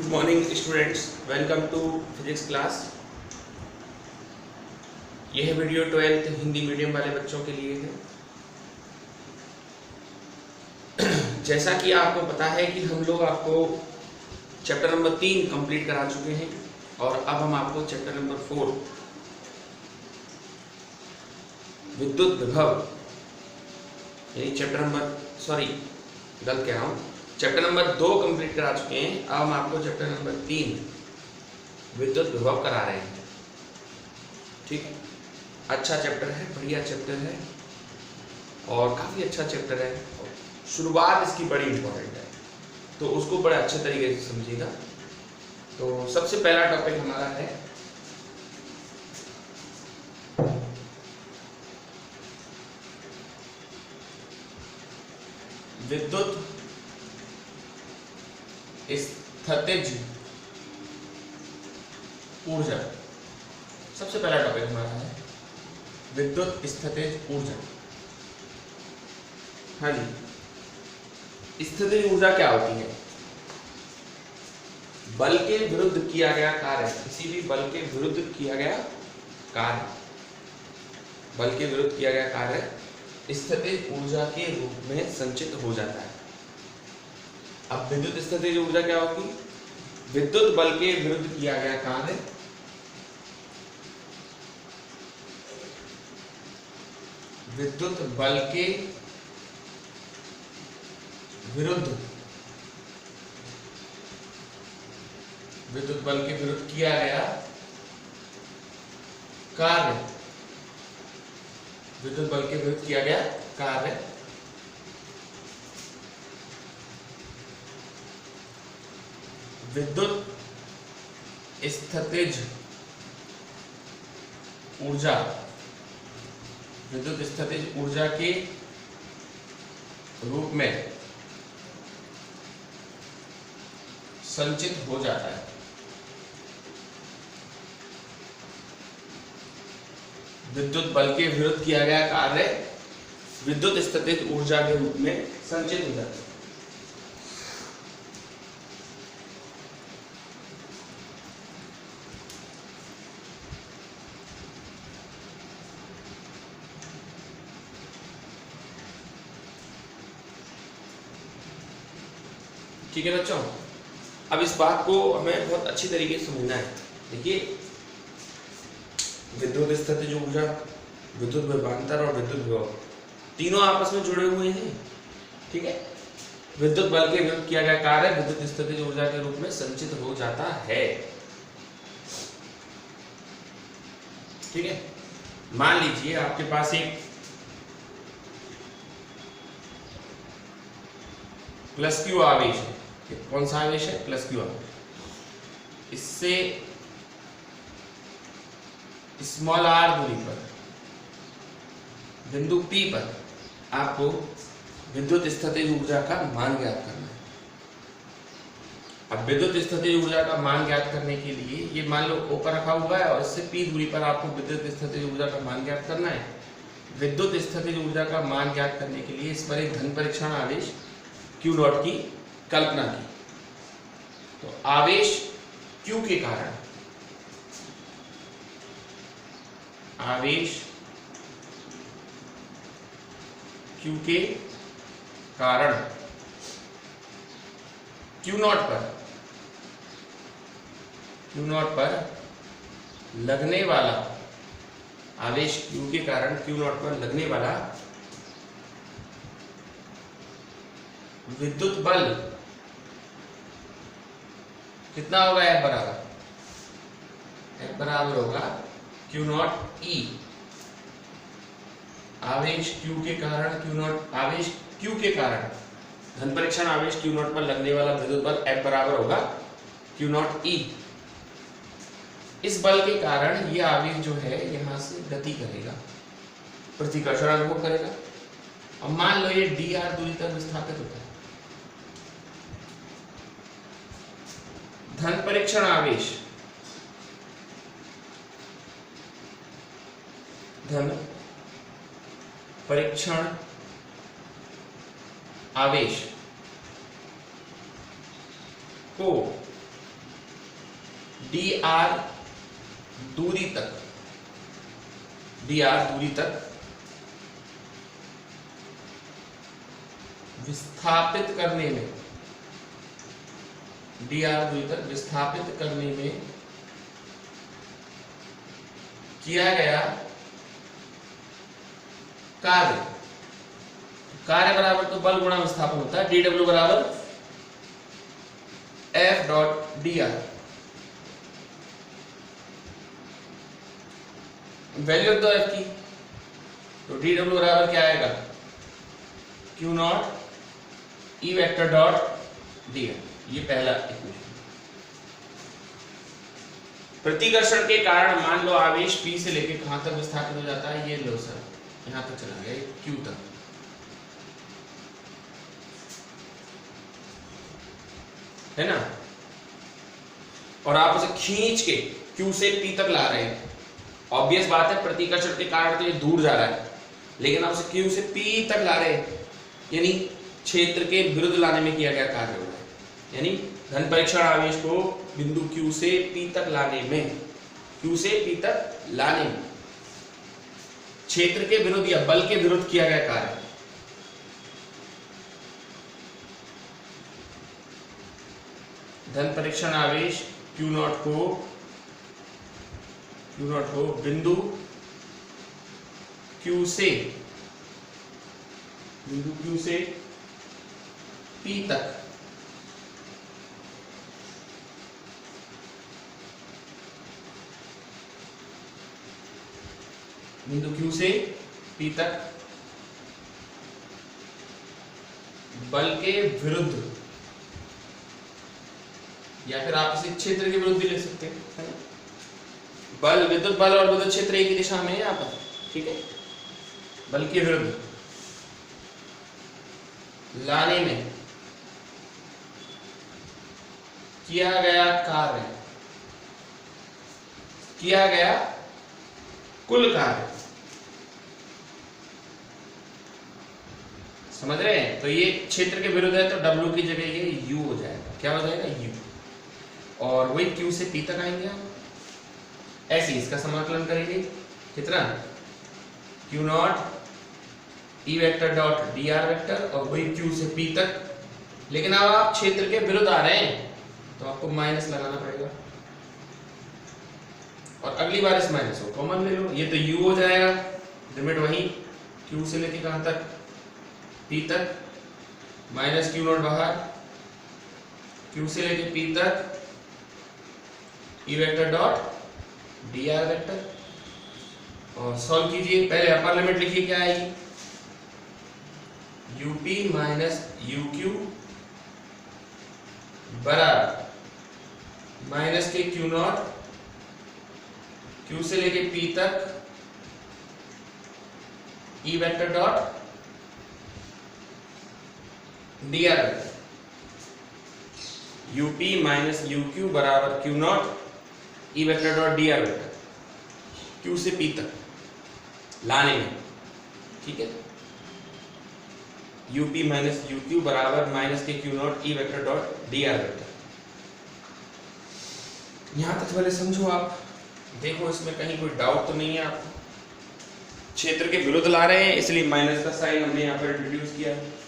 Good morning students, welcome to physics class. यह video 12th Hindi medium वाले बच्चों के लिए है। जैसा कि आपको पता है कि हम लोग आपको चैप्टर नंबर 3 कंप्लीट करा चुके हैं और अब हम आपको चैप्टर नंबर 4 विद्युत विभव यानी चैप्टर नंबर 2 कंप्लीट करा चुके हैं। अब हम आपको चैप्टर नंबर 3 विद्युत विभव करा रहे हैं। ठीक, अच्छा चैप्टर है, बढ़िया चैप्टर है और काफ़ी अच्छा चैप्टर है। शुरुआत इसकी बड़ी इंपॉर्टेंट है, तो उसको बड़े अच्छे तरीके से समझिएगा। तो सबसे पहला टॉपिक हमारा है विद्युत स्थितिज ऊर्जा। सबसे पहला टॉपिक हमारा है विद्युत स्थितिज ऊर्जा। हाँ जी, स्थितिज ऊर्जा क्या होती है? बल के विरुद्ध किया गया कार्य, किसी भी बल के विरुद्ध किया गया कार्य, बल के विरुद्ध किया गया कार्य स्थितिज ऊर्जा के रूप में संचित हो जाता है। अब विद्युत स्थितिज ऊर्जा क्या होगी? विद्युत बल के विरुद्ध किया गया कार्य विद्युत बल के विरुद्ध किया गया कार्य, विद्युत बल के विरुद्ध किया गया कार्य विद्युत स्थितिज ऊर्जा, विद्युत स्थितिज ऊर्जा के रूप में संचित हो जाता है। विद्युत बल के विरुद्ध किया गया कार्य विद्युत स्थितिज ऊर्जा के रूप में संचित हो जाता है। ठीक है बच्चों, अब इस बात को हमें बहुत अच्छी तरीके से समझना है। देखिए, विद्युत स्थितिज ऊर्जा, विद्युत विभवांतर और विद्युत विभव तीनों आपस में जुड़े हुए हैं। ठीक है, विद्युत बल के विरुद्ध किया गया कार्य विद्युत स्थितिज ऊर्जा के रूप में संचित हो जाता है। ठीक है, मान लीजिए आपके पास एक प्लस क्यू आवेश है। कौन सा आवेश है? प्लस क्यू आवेश। इससे स्मॉल आर दूरी पर बिंदु P पर आपको विद्युत स्थितिज ऊर्जा का मान ज्ञात करना है। अब विद्युत स्थितिज ऊर्जा का मान ज्ञात करने के लिए ये मान लो O पर रखा हुआ है और इससे P दूरी पर आपको विद्युत स्थितिज ऊर्जा का मान ज्ञात करना है। विद्युत स्थितिज ऊर्जा का मान ज्ञात करने के लिए इस पर एक धन परीक्षण आवेश Q0 की कल्पना की। तो आवेश Q के कारण, आवेश Q के कारण Q0 पर लगने वाला, आवेश Q के कारण Q0 पर लगने वाला विद्युत बल कितना होगा? F बराबर होगा Q0 E। आवेश Q के कारण आवेश Q के कारण धन परीक्षण आवेश Q0 पर लगने वाला विद्युत बल F बराबर होगा Q0 E। इस बल के कारण ये आवेश जो है यहां से गति करेगा, प्रतिकर्षण अनुभव करेगा। अब मान लो ये dr दूरी तक विस्थापित होता है। धन परीक्षण आवेश, धन परीक्षण आवेश को dr दूरी तक, dr दूरी तक विस्थापित करने में, dr दूरी तक विस्थापित करने में किया गया कार्य, कार्य बराबर तो बल गुणा विस्थापन होता है, dw बराबर F डॉट dr। वैल्यू तो F की, तो dw बराबर क्या आएगा, Q not E vector dot dr। ये पहला इक्वेशन। प्रतिकर्षण के कारण मान लो आवेश P से लेके कहां तक विस्थापित हो जाता है, ये लो सर यहां तक चला गया, Q तक। है ना, और आप उसे खींच के Q से P तक ला रहे हैं। ऑब्वियस बात है प्रतिकर्षण के कारण तो ये दूर जा रहा है, लेकिन आप उसे Q से P तक ला रहे हैं, यानी क्षेत्र के विरुद्ध लाने में किया गया कार्य हो रहा है। यानी धन परीक्षण आवेश को बिंदु Q से P तक लाने में, Q से P तक लाने में क्षेत्र के विरुद्ध या बल के विरुद्ध किया गया कार्य। धन परीक्षण आवेश Q नॉट को बिंदु Q से P तक बिंदु Q से P तक बल के विरुद्ध, या फिर आप इसे क्षेत्र के विरुद्ध भी लिख सकते हैं, है ना। बल, विद्युत बल और विद्युत क्षेत्र एक ही दिशा में है यहाँ पर, ठीक है। बल के विरुद्ध लाने में किया गया कार्य, किया गया कुल कार्य, समझ रहे हैं। तो ये क्षेत्र के विरुद्ध है, तो W की जगह ये U हो जाएगा। क्या हो जाएगा, U। और वही Q से P तक आएंगे हम, ऐसे इसका समाकलन करेंगे। कितना, Q not E vector dot dr vector, और वही Q से P तक। लेकिन अब आप क्षेत्र के विरुद्ध आ रहे हैं तो आपको माइनस लगाना पड़ेगा, और अगली बार इस माइनस को कॉमन ले लो, ये तो U हो जाएगा। लिमिट वही Q से लेके कहां तक, P तक, माइनस Q नॉट बाहर, Q से लेके P तक E vector dot dr vector, और सॉल्व कीजिए। पहले अपर लिमिट लिखिए, क्या आएगी, UP माइनस UQ बराबर माइनस के Q नॉट, Q से लेके P तक E vector dot dr vector. UP minus UQ बराबर Q not E vector dot dr vector, Q से P तक लाने में, ठीक है। UP माइनस UQ बराबर माइनस के Q not E vector dot dr vector. यहां तक पहले समझो आप, देखो इसमें कहीं कोई डाउट तो नहीं है आपको। क्षेत्र के विरुद्ध ला रहे हैं, इसलिए माइनस का साइन हमने यहाँ पर इंट्रोड्यूस किया है।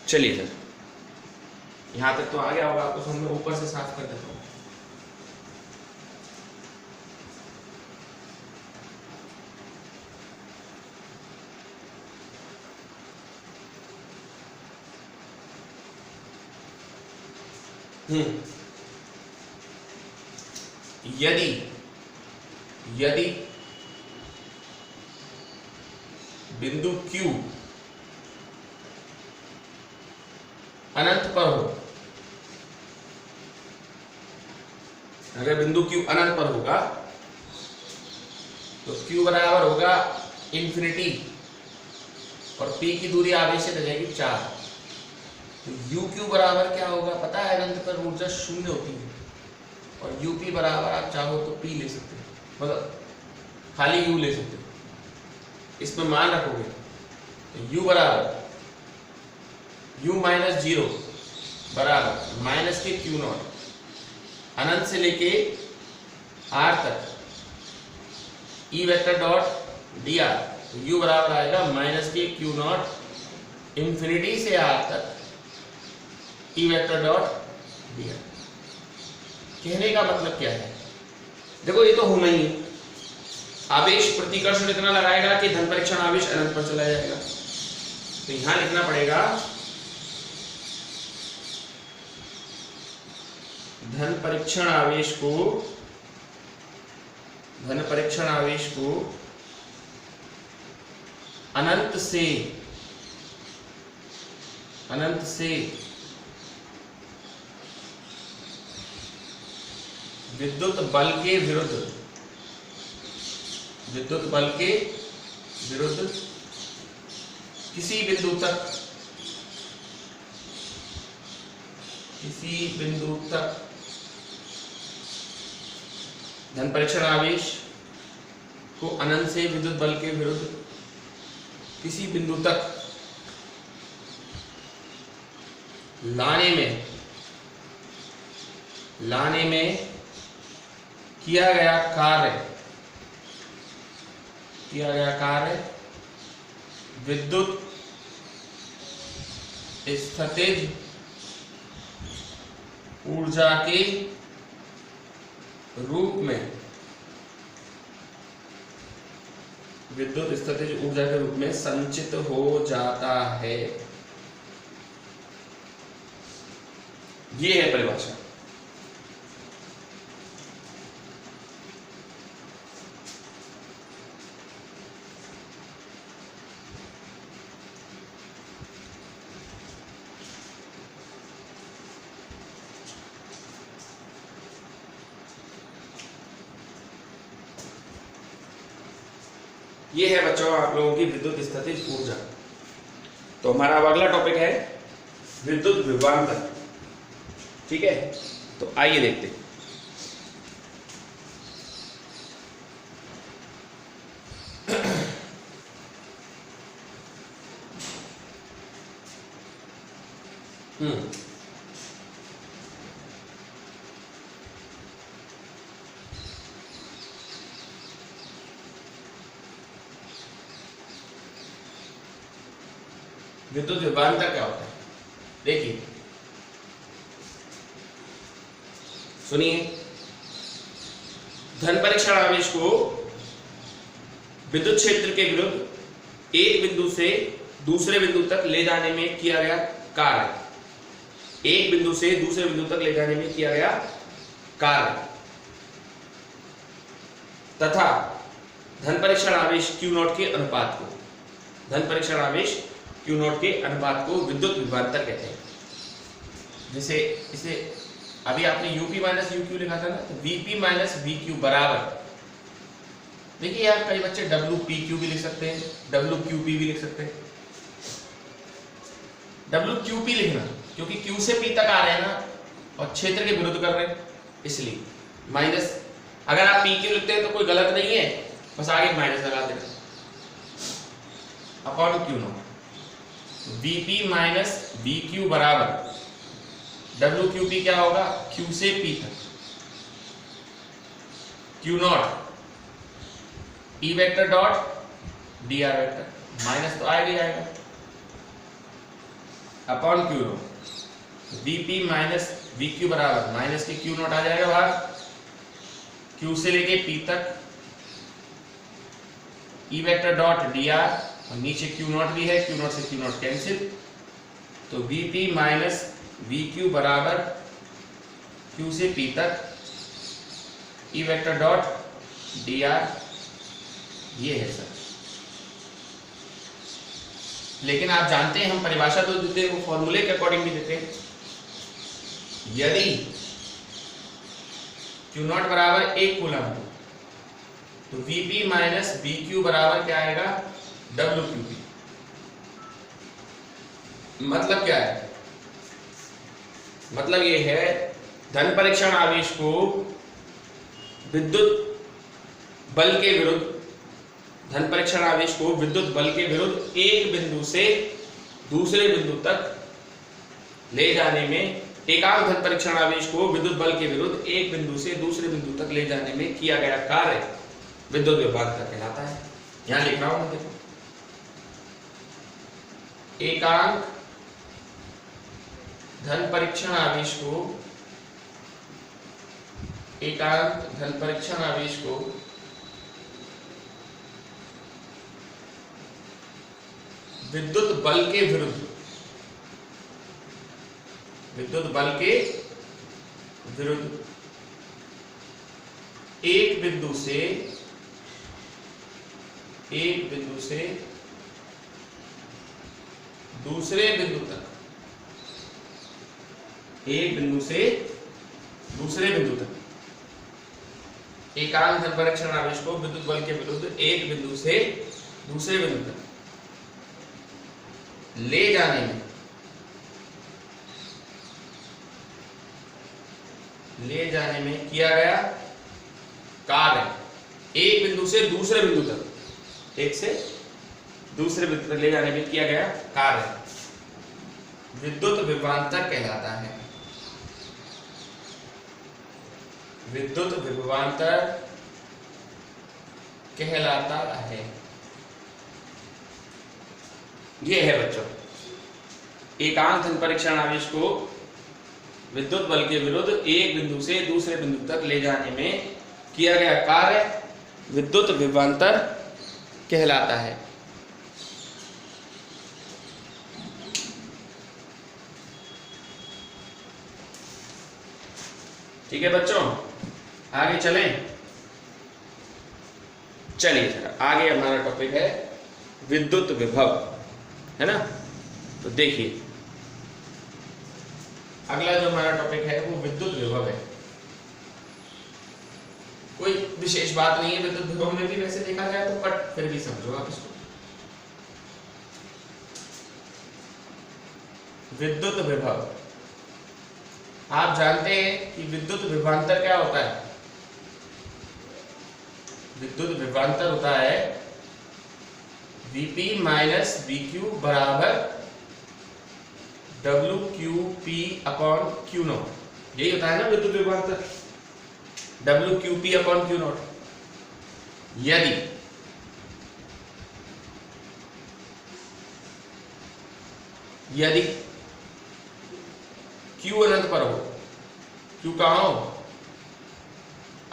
चलिए सर, यहां तक तो आ गया होगा आपको, मैं ऊपर से साफ कर देता हूं। यदि बिंदु Q अनंत पर हो, अगर बिंदु Q अनंत पर होगा तो Q बराबर होगा इंफिनिटी, और P की दूरी आवेश से जाएगी 4, तो UQ बराबर क्या होगा पता है, अनंत पर ऊर्जा शून्य होती है, और UP बराबर आप चाहो तो P ले सकते हो, मतलब खाली U ले सकते हो, इसमें मान रखोगे तो U बराबर U माइनस 0 बराबर माइनस के Q नॉट, अनंत से लेके R तक E वेक्टर डॉट dr, तो U बराबर आएगा माइनस के Q नॉट इंफिनिटी से R तक E वेक्टर डॉट dr। कहने का मतलब क्या है, देखो ये तो होना ही है, आवेश प्रतिकर्षण इतना लगाएगा कि धन परीक्षण आवेश अनंत पर चला जाएगा, तो यहां लिखना पड़ेगा धन परीक्षण आवेश को अनंत से विद्युत बल के विरुद्ध किसी बिंदु तक धन परीक्षण आवेश को अनंत से विद्युत बल के विरुद्ध किसी बिंदु तक लाने में किया गया कार्य विद्युत स्थितिज ऊर्जा के रूप में संचित हो जाता है। ये है परिभाषा। ये है बच्चों आप लोगों की विद्युत स्थितिज ऊर्जा। तो हमारा अब अगला टॉपिक है विद्युत विभवांतर। ठीक है, तो आइए देखते हैं। विद्युत विभवांतर क्या होता है, देखिए सुनिए। धन परीक्षण आवेश को विद्युत क्षेत्र के विरुद्ध एक बिंदु से दूसरे बिंदु तक ले जाने में किया गया कार्य, एक बिंदु से दूसरे बिंदु तक ले जाने में किया गया कार्य तथा धन परीक्षण आवेश Q नॉट के अनुपात को विद्युत विभवांतर कहते हैं। जैसे इसे अभी आपने UP माइनस UQ लिखा था ना, तो VP माइनस VQ बराबर, देखिए यार कई बच्चे WPQ भी लिख सकते हैं, WQP भी लिख सकते हैं। WQP लिखना क्योंकि Q से P तक आ रहे हैं ना, और क्षेत्र के विरुद्ध कर रहे हैं, इसलिए माइनस। अगर आप PQ लिखते हैं तो कोई गलत नहीं है, बस आगे माइनस लगा देना upon Q not. VP minus VQ बराबर WQP क्या होगा, Q से P तक, Q not E vector dot dr vector, minus तो आएगा ही आएगा, upon Q not. VP minus VQ बराबर माइनस के Q नॉट आ जाएगा बाहर, Q से लेके P तक E वेक्टर डॉट dr, और नीचे Q नॉट भी है, Q नॉट से Q नॉट कैंसिल, तो VP माइनस VQ बराबर Q से P तक E वेक्टर डॉट dr, ये है सर। लेकिन आप जानते हैं हम परिभाषा तो देते हैं, वो फॉर्मूले के अकॉर्डिंग भी देते हैं। यदि Q नॉट बराबर 1 कूलम तो VP माइनस VQ बराबर क्या आएगा, WQP। मतलब क्या है, मतलब ये है धन परीक्षण आवेश को विद्युत बल के विरुद्ध, धन परीक्षण आवेश को विद्युत बल के विरुद्ध एक बिंदु से दूसरे बिंदु तक ले जाने में, एकांक धन परीक्षण आवेश को विद्युत बल के विरुद्ध एक बिंदु से दूसरे बिंदु तक ले जाने में किया गया कार्य विद्युत विभवांतर कहलाता है। यहां लिख रहा हूं मैं, देखो, एकांक धन परीक्षण आवेश को, एकांक धन परीक्षण आवेश को विद्युत बल के विरुद्ध, विद्युत बल के विरुद्ध एक बिंदु से दूसरे बिंदु तक, एक बिंदु से दूसरे बिंदु तक, एकांक धन परीक्षण आवेश को विद्युत बल के विरुद्ध एक बिंदु से दूसरे बिंदु तक ले जाने में, ले जाने में किया गया कार्य, एक बिंदु से दूसरे बिंदु तक, एक से दूसरे बिंदु तक ले जाने में किया गया कार्य विद्युत विभवांतर कहलाता है। विद्युत विभवांतर कहलाता है। ये है बच्चों, एकांक धन परीक्षण आवेश को विद्युत बल के विरुद्ध एक बिंदु से दूसरे बिंदु तक ले जाने में किया गया कार्य विद्युत विभवांतर कहलाता है। ठीक है बच्चों, आगे चलें। चलिए जरा आगे हमारा टॉपिक है विद्युत विभव, है ना। तो देखिए अगला जो हमारा टॉपिक है वो विद्युत विभव है। कोई विशेष बात नहीं है विद्युत विभव में भी, वैसे देखा जाए तो, बट फिर भी समझो आप इसको। विद्युत विभव, आप जानते हैं कि विद्युत विभवांतर क्या होता है। विद्युत विभवांतर होता है Vp माइनस VQ बराबर WQP अपॉन Q0। यही होता है ना विद्युत विभवांतर, WQP अपॉन Q0। यदि Q अनंत पर हो, Q कहां हो,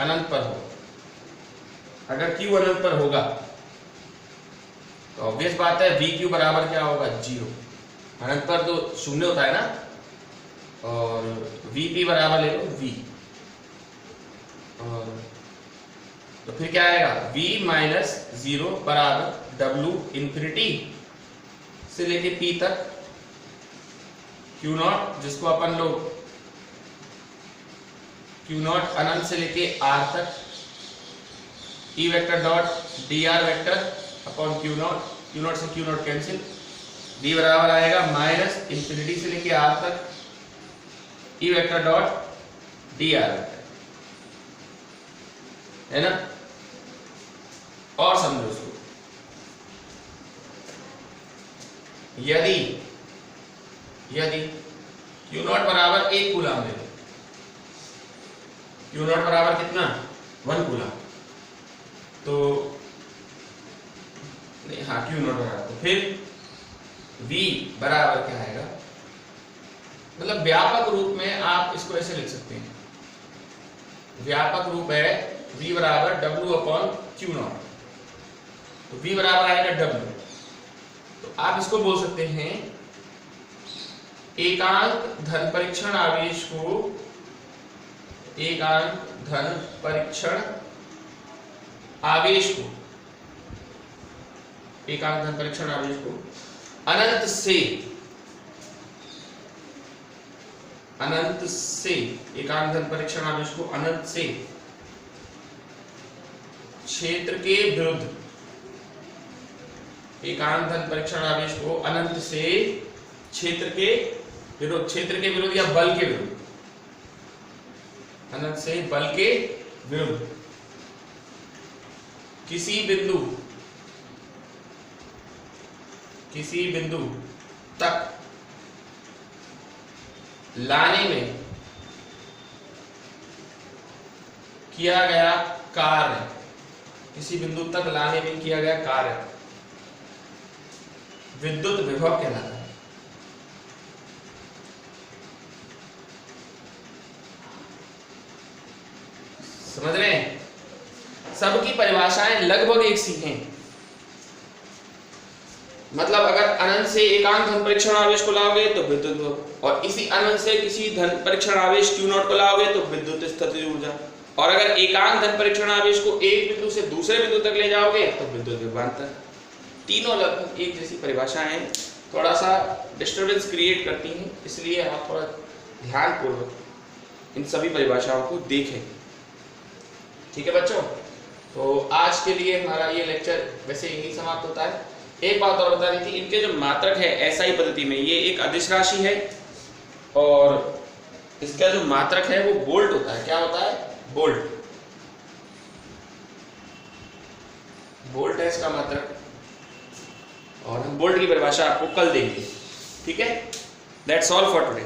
अनंत पर हो, अगर Q अनंत पर होगा तो ऑब्वियस बात है VQ बराबर क्या होगा, 0। अनंत पर तो शून्य होता है ना, और Vp बराबर ले लो V, और तो फिर क्या आएगा, V माइनस 0 बराबर W इंफिनिटी से लेके P तक Q0, जिसको अपन लोग Q0 अनंत से लेके R तक E vector dot dr vector upon Q0, Q0 से Q0 कैंसिल, V बराबर आएगा माइनस इंफिनिटी से लेके R तक E vector dot dr vector, है ना। और समझो इसको, यदि Q0 बराबर 1 कूलम ले लो, Q0 बराबर कितना, 1 कूलम, तो हाँ Q0 बराबर, तो फिर V बराबर क्या आएगा, मतलब व्यापक रूप में आप इसको ऐसे लिख सकते हैं, व्यापक रूप है V बराबर W अपॉन Q0, तो V बराबर आएगा W, तो आप इसको बोल सकते हैं एकांक धन परीक्षण आवेश को, एकांक धन परीक्षण आवेश को, एकांक धन परीक्षण आवेश को अनंत से एकांक धन परीक्षण आवेश को अनंत से क्षेत्र के विरुद्ध, एकांक धन परीक्षण आवेश को अनंत से क्षेत्र के विरुद्ध, क्षेत्र के विरुद्ध या बल के विरुद्ध, अनंत से बल के विरुद्ध किसी बिंदु तक लाने में किया गया कार्य, किसी बिंदु तक लाने में किया गया कार्य विद्युत विभव कहलाता है। समझ रहे हैं? सबकी परिभाषाएं लगभग एक सी हैं। मतलब अगर अनंत से एकांक धन परीक्षण आवेश को लाओगे तो विद्युत विभव, और इसी अनंत से किसी धन परीक्षण आवेश Q0 को लाओगे तो विद्युत स्थितिज ऊर्जा, और अगर एकांक धन परीक्षण आवेश को एक बिंदु से दूसरे बिंदु तक ले जाओगे तो विद्युत विभवांतर। तीनों लगभग एक जैसी परिभाषाएं हैं, थोड़ा सा डिस्टर्बेंस क्रिएट करती हैं, इसलिए आप थोड़ा ध्यानपूर्वक इन सभी परिभाषाओं को देखें। ठीक है बच्चों, तो आज के लिए हमारा ये लेक्चर वैसे यही समाप्त होता है। एक बात और बता दी थी, इनके जो मात्रक है एसआई पद्धति में, ये एक अदिश राशि है और इसका जो मात्रक है वो बोल्ट होता है। क्या होता है? बोल्ट। बोल्ट है इसका मात्रक, और हम बोल्ट की परिभाषा आपको कल देंगे। ठीक है, दैट्स ऑल फॉर टुडे।